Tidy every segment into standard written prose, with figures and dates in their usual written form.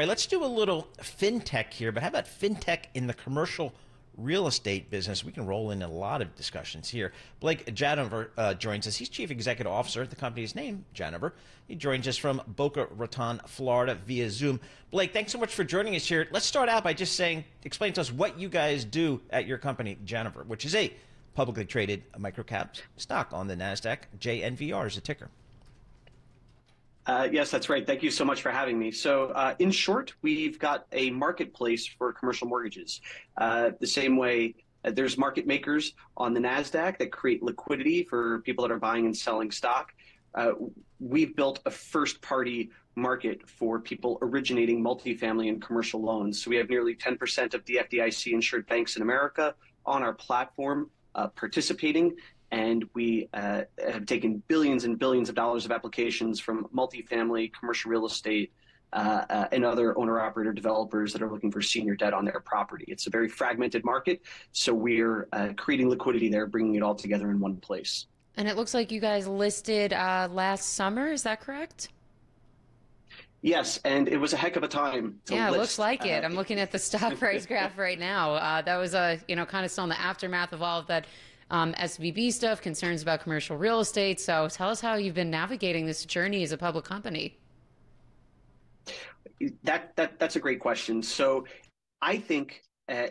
All right, let's do a little fintech here, but how about fintech in the commercial real estate business? We can roll in a lot of discussions here. Blake Janover joins us. He's Chief Executive Officer. The company's name, Janover. He joins us from Boca Raton, Florida via Zoom. Blake, thanks so much for joining us here. Let's start out by just explain to us what you guys do at your company, Janover, which is a publicly traded microcap stock on the NASDAQ. JNVR is the ticker. Yes, that's right. Thank you so much for having me. So in short, we've got a marketplace for commercial mortgages. The same way there's market makers on the NASDAQ that create liquidity for people that are buying and selling stock. We've built a first-party market for people originating multifamily and commercial loans. So we have nearly 10% of the FDIC-insured banks in America on our platform participating. And we have taken billions and billions of dollars of applications from multifamily, commercial real estate, and other owner-operator developers that are looking for senior debt on their property. It's a very fragmented market, so we're creating liquidity there, bringing it all together in one place. And it looks like you guys listed last summer. Is that correct? Yes, and it was a heck of a time to list. It looks like it. I'm looking at the stock price graph right now. That was kind of still in the aftermath of all of that SVB stuff, concerns about commercial real estate. So tell us how you've been navigating this journey as a public company. That's a great question. So I think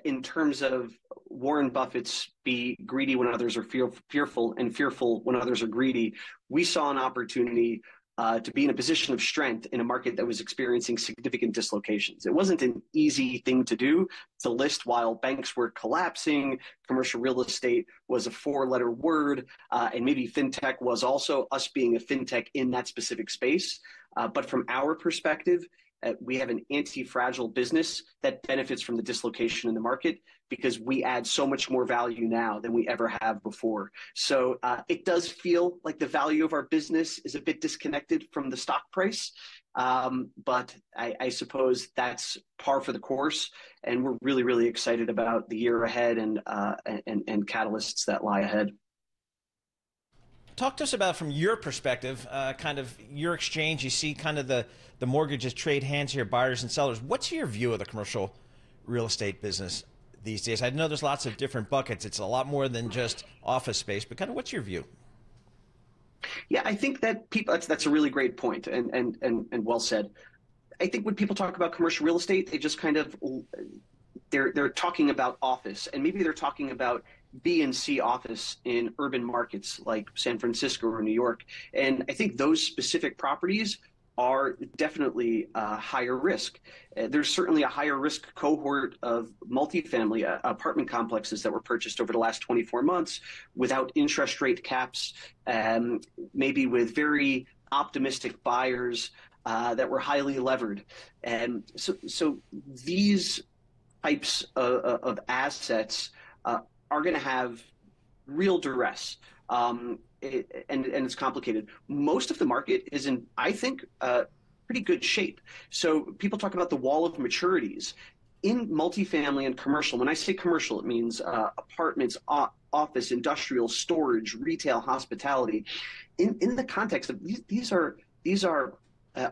in terms of Warren Buffett's be greedy when others are fearful and fearful when others are greedy, we saw an opportunity to be in a position of strength in a market that was experiencing significant dislocations. It wasn't an easy thing to do to list while banks were collapsing, commercial real estate was a four-letter word, and maybe fintech was also, us being a fintech in that specific space. But from our perspective, we have an anti-fragile business that benefits from the dislocation in the market because we add so much more value now than we ever have before. So it does feel like the value of our business is a bit disconnected from the stock price, but I suppose that's par for the course, and we're really, really excited about the year ahead and catalysts that lie ahead. Talk to us about, from your perspective, kind of your exchange. You see kind of the mortgages trade hands here, buyers and sellers. What's your view of the commercial real estate business these days? I know there's lots of different buckets. It's a lot more than just office space, but kind of what's your view? Yeah, I think that that's a really great point and well said. I think when people talk about commercial real estate, they just kind of they're talking about office, and maybe they're talking about B and C office in urban markets like San Francisco or New York. And I think those specific properties are definitely higher risk. There's certainly a higher risk cohort of multifamily apartment complexes that were purchased over the last 24 months without interest rate caps, maybe with very optimistic buyers that were highly levered. And so these types of assets are going to have real duress, and it's complicated. Most of the market is in, I think, pretty good shape. So people talk about the wall of maturities. In multifamily and commercial, when I say commercial, it means apartments, office, industrial, storage, retail, hospitality. In the context of these are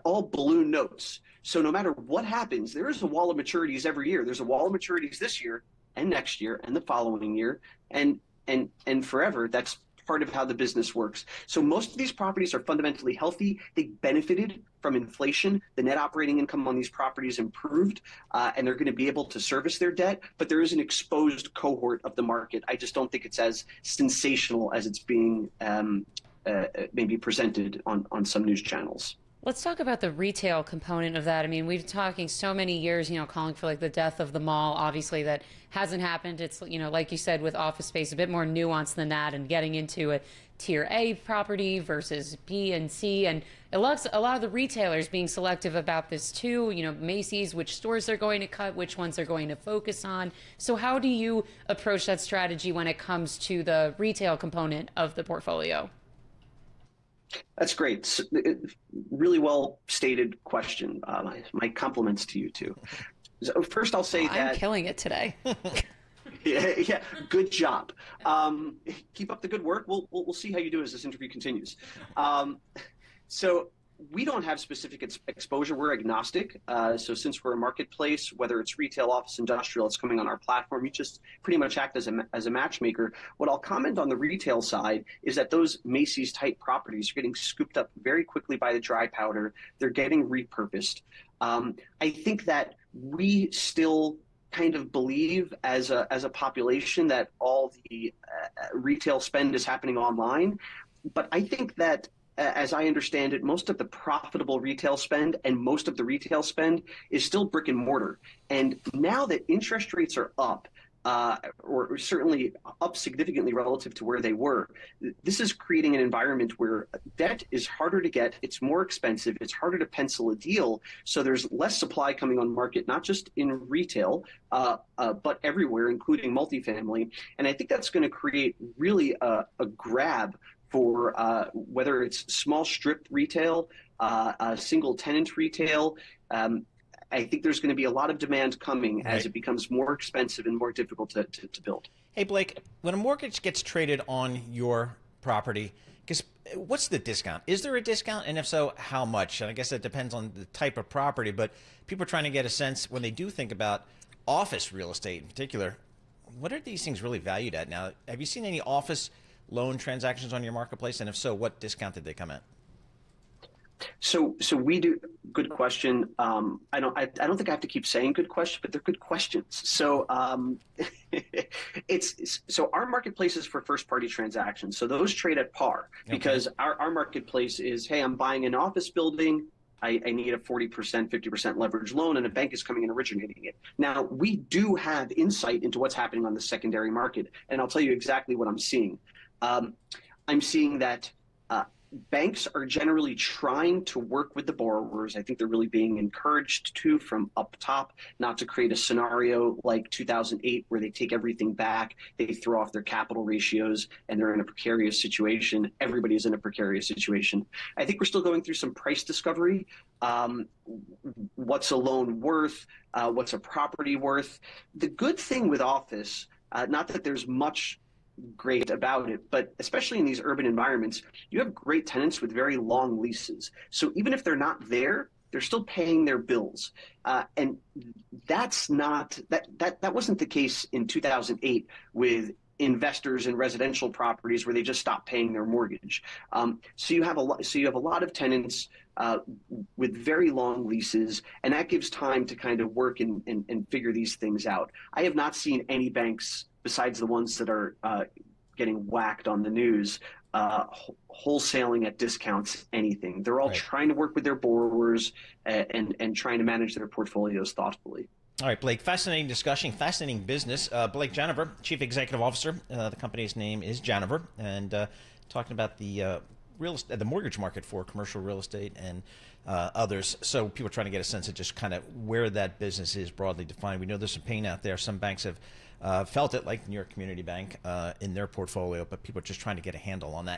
all balloon notes. So no matter what happens, there is a wall of maturities every year. There's a wall of maturities this year and next year and the following year and forever. That's part of how the business works. So most of these properties are fundamentally healthy. They benefited from inflation. The net operating income on these properties improved, and they're going to be able to service their debt. But there is an exposed cohort of the market. I just don't think it's as sensational as it's being maybe presented on some news channels. Let's talk about the retail component of that. I mean, we've been talking so many years, calling for like the death of the mall. Obviously, that hasn't happened. It's, like you said, with office space, a bit more nuanced than that, and getting into a tier A property versus B and C. And a lot of the retailers being selective about this too. Macy's, which stores they're going to cut, which ones they're going to focus on. So how do you approach that strategy when it comes to the retail component of the portfolio? That's great. Really well stated question. My compliments to you too. So first, I'll say that I'm killing it today. yeah, good job. Keep up the good work. We'll see how you do as this interview continues. So we don't have specific exposure. We're agnostic. So since we're a marketplace, whether it's retail, office, industrial, it's coming on our platform. You just pretty much act as a matchmaker. What I'll comment on the retail side is that those Macy's type properties are getting scooped up very quickly by the dry powder. They're getting repurposed. I think that we still kind of believe as a population that all the retail spend is happening online. But I think that, as I understand it, most of the profitable retail spend and most of the retail spend is still brick and mortar. And now that interest rates are up, or certainly up significantly relative to where they were, this is creating an environment where debt is harder to get, it's more expensive, it's harder to pencil a deal, so there's less supply coming on market, not just in retail, but everywhere, including multifamily. And I think that's going to create really a grab for whether it's small strip retail, single tenant retail. I think there's going to be a lot of demand coming as it becomes more expensive and more difficult to build. Hey, Blake, when a mortgage gets traded on your property, what's the discount? Is there a discount? And if so, how much? And I guess that depends on the type of property, but people are trying to get a sense when they do think about office real estate in particular, what are these things really valued at now? Have you seen any office loan transactions on your marketplace? And if so, what discount did they come at? So we do. Good question. I don't think I have to keep saying good question, but they're good questions. So so our marketplace is for first party transactions. So those trade at par because our marketplace is, hey, I'm buying an office building. I need a 40%, 50% leverage loan, and a bank is coming and originating it. Now, we do have insight into what's happening on the secondary market, and I'll tell you exactly what I'm seeing. I'm seeing that banks are generally trying to work with the borrowers. I think they're really being encouraged to from up top, not to create a scenario like 2008 where they take everything back, they throw off their capital ratios, and they're in a precarious situation. Everybody's in a precarious situation. I think we're still going through some price discovery. What's a loan worth? What's a property worth? The good thing with office, not that there's much great about it, but especially in these urban environments, you have great tenants with very long leases. So even if they're not there, they're still paying their bills. And that's not that wasn't the case in 2008 with investors in residential properties where they just stopped paying their mortgage. So you have a lot of tenants with very long leases, and that gives time to kind of work and figure these things out. I have not seen any banks besides the ones that are getting whacked on the news, wholesaling at discounts, anything. They're all trying to work with their borrowers and trying to manage their portfolios thoughtfully. All right, Blake, fascinating discussion, fascinating business. Blake Janover, Chief Executive Officer. The company's name is Janover, and talking about the mortgage market for commercial real estate and others. So people are trying to get a sense of just kind of where that business is broadly defined. We know there's some pain out there. Some banks have felt it, like the New York Community Bank, in their portfolio, but people are just trying to get a handle on that.